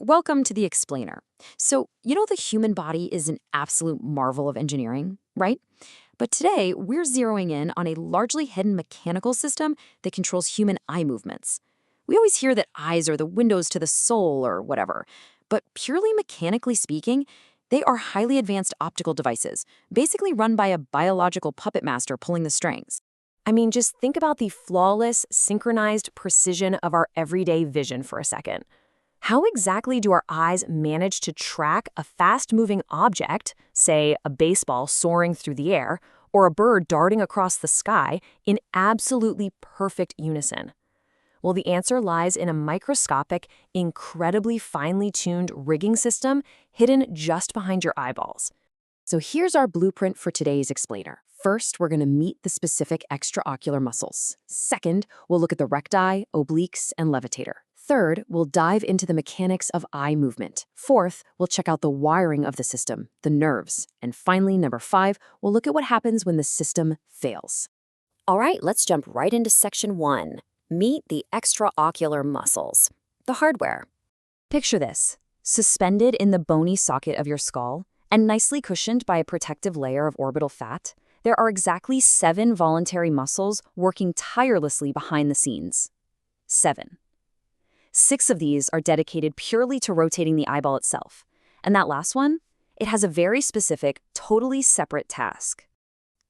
Welcome to the Explainer. So, the human body is an absolute marvel of engineering, right? But today, we're zeroing in on a largely hidden mechanical system that controls human eye movements. We always hear that eyes are the windows to the soul or whatever, but purely mechanically speaking, they are highly advanced optical devices, basically run by a biological puppet master pulling the strings. I mean, just think about the flawless, synchronized precision of our everyday vision for a second. How exactly do our eyes manage to track a fast-moving object, say a baseball soaring through the air, or a bird darting across the sky, in absolutely perfect unison? Well, the answer lies in a microscopic, incredibly finely tuned rigging system hidden just behind your eyeballs. So here's our blueprint for today's explainer. First, we're going to meet the specific extraocular muscles. Second, we'll look at the recti, obliques, and levitator. Third, we'll dive into the mechanics of eye movement. Fourth, we'll check out the wiring of the system, the nerves. And finally, number 5, we'll look at what happens when the system fails. All right, let's jump right into section 1. Meet the extraocular muscles, the hardware. Picture this, suspended in the bony socket of your skull and nicely cushioned by a protective layer of orbital fat, there are exactly 7 voluntary muscles working tirelessly behind the scenes. 7. 6 of these are dedicated purely to rotating the eyeball itself. And that last one, it has a very specific, totally separate task.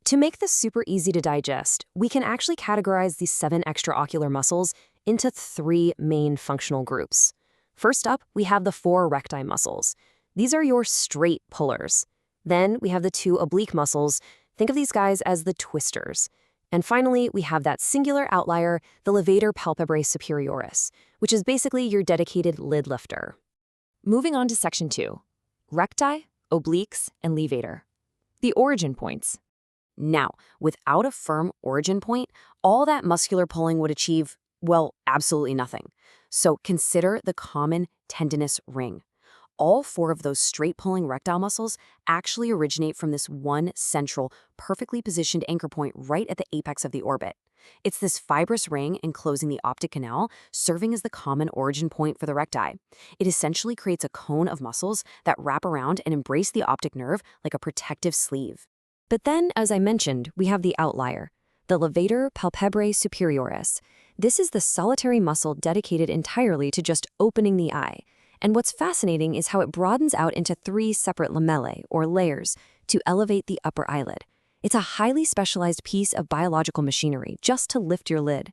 To make this super easy to digest, we can actually categorize these 7 extraocular muscles into 3 main functional groups. First up, we have the 4 recti muscles. These are your straight pullers. Then we have the 2 oblique muscles. Think of these guys as the twisters. And finally, we have that singular outlier, the levator palpebrae superioris, which is basically your dedicated lid lifter. Moving on to section 2, recti, obliques, and levator. The origin points. Now, without a firm origin point, all that muscular pulling would achieve, well, absolutely nothing. So consider the common tendinous ring. All 4 of those straight-pulling rectile muscles actually originate from this one central, perfectly positioned anchor point right at the apex of the orbit. It's this fibrous ring enclosing the optic canal, serving as the common origin point for the recti. It essentially creates a cone of muscles that wrap around and embrace the optic nerve like a protective sleeve. But then, as I mentioned, we have the outlier, the levator palpebrae superioris. This is the solitary muscle dedicated entirely to just opening the eye. And what's fascinating is how it broadens out into 3 separate lamellae, or layers, to elevate the upper eyelid. It's a highly specialized piece of biological machinery just to lift your lid.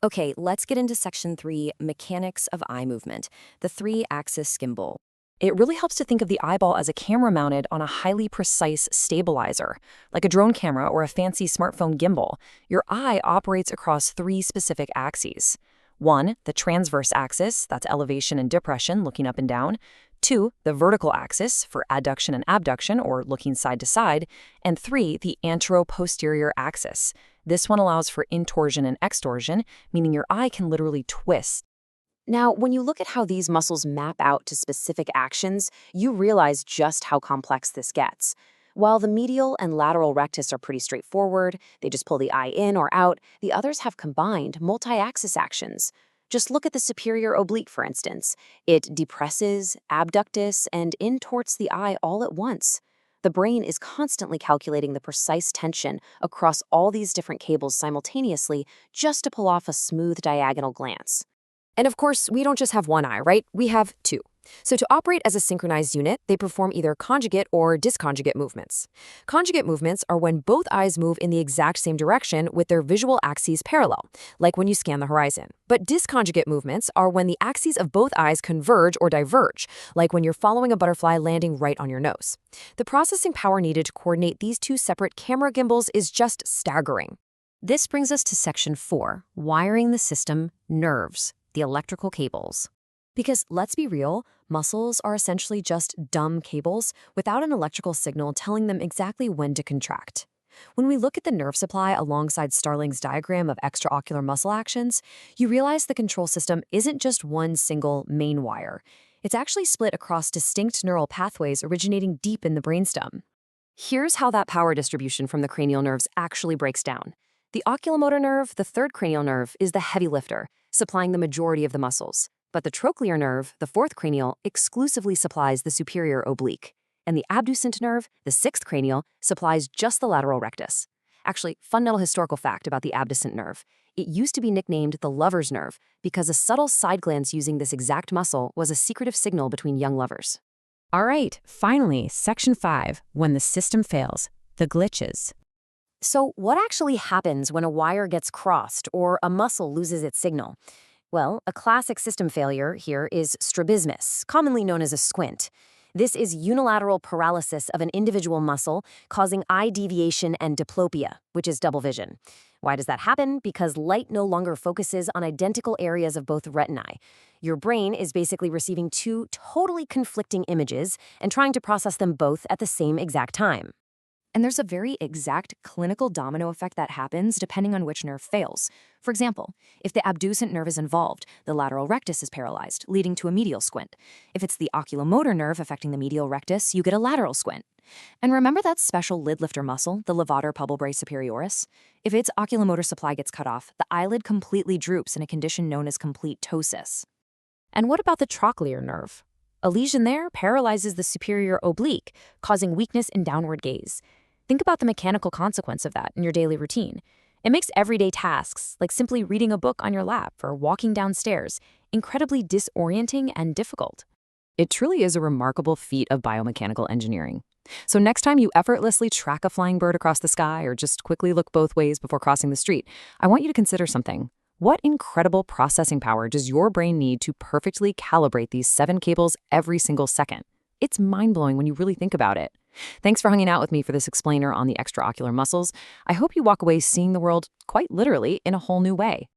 Okay, let's get into section 3, mechanics of eye movement, the 3-axis gimbal. It really helps to think of the eyeball as a camera mounted on a highly precise stabilizer. Like a drone camera or a fancy smartphone gimbal, your eye operates across 3 specific axes. 1, the transverse axis, that's elevation and depression, looking up and down. 2, the vertical axis, for adduction and abduction, or looking side to side. And 3, the antero-posterior axis. This one allows for intorsion and extorsion, meaning your eye can literally twist. Now, when you look at how these muscles map out to specific actions, you realize just how complex this gets. While the medial and lateral rectus are pretty straightforward, they just pull the eye in or out, the others have combined multi-axis actions. Just look at the superior oblique, for instance. It depresses, abductus, and intorts the eye all at once. The brain is constantly calculating the precise tension across all these different cables simultaneously just to pull off a smooth diagonal glance. And of course, we don't just have one eye, right? We have 2. So to operate as a synchronized unit, they perform either conjugate or disconjugate movements. Conjugate movements are when both eyes move in the exact same direction with their visual axes parallel, like when you scan the horizon. But disconjugate movements are when the axes of both eyes converge or diverge, like when you're following a butterfly landing right on your nose. The processing power needed to coordinate these 2 separate camera gimbals is just staggering. This brings us to section 4, wiring the system, nerves, the electrical cables. Because let's be real, muscles are essentially just dumb cables without an electrical signal telling them exactly when to contract. When we look at the nerve supply alongside Starling's diagram of extraocular muscle actions, you realize the control system isn't just one single main wire. It's actually split across distinct neural pathways originating deep in the brainstem. Here's how that power distribution from the cranial nerves actually breaks down. The oculomotor nerve, the 3rd cranial nerve, is the heavy lifter, supplying the majority of the muscles. But the trochlear nerve, the fourth cranial, exclusively supplies the superior oblique. And the abducent nerve, the sixth cranial, supplies just the lateral rectus. Actually, fundamental historical fact about the abducent nerve. It used to be nicknamed the lover's nerve because a subtle side glance using this exact muscle was a secretive signal between young lovers. All right, finally, Section 5, when the system fails, the glitches. So what actually happens when a wire gets crossed or a muscle loses its signal? Well, a classic system failure here is strabismus, commonly known as a squint. This is unilateral paralysis of an individual muscle, causing eye deviation and diplopia, which is double vision. Why does that happen? Because light no longer focuses on identical areas of both retinae. Your brain is basically receiving two totally conflicting images and trying to process them both at the same exact time. And there's a very exact clinical domino effect that happens depending on which nerve fails. For example, if the abducent nerve is involved, the lateral rectus is paralyzed, leading to a medial squint. If it's the oculomotor nerve affecting the medial rectus, you get a lateral squint. And remember that special lid lifter muscle, the levator pulmonae superioris? If its oculomotor supply gets cut off, the eyelid completely droops in a condition known as complete ptosis. And what about the trochlear nerve? A lesion there paralyzes the superior oblique, causing weakness and downward gaze. Think about the mechanical consequence of that in your daily routine. It makes everyday tasks, like simply reading a book on your lap or walking downstairs, incredibly disorienting and difficult. It truly is a remarkable feat of biomechanical engineering. So next time you effortlessly track a flying bird across the sky or just quickly look both ways before crossing the street, I want you to consider something. What incredible processing power does your brain need to perfectly calibrate these 7 cables every single second? It's mind-blowing when you really think about it. Thanks for hanging out with me for this explainer on the extraocular muscles. I hope you walk away seeing the world, quite literally, in a whole new way.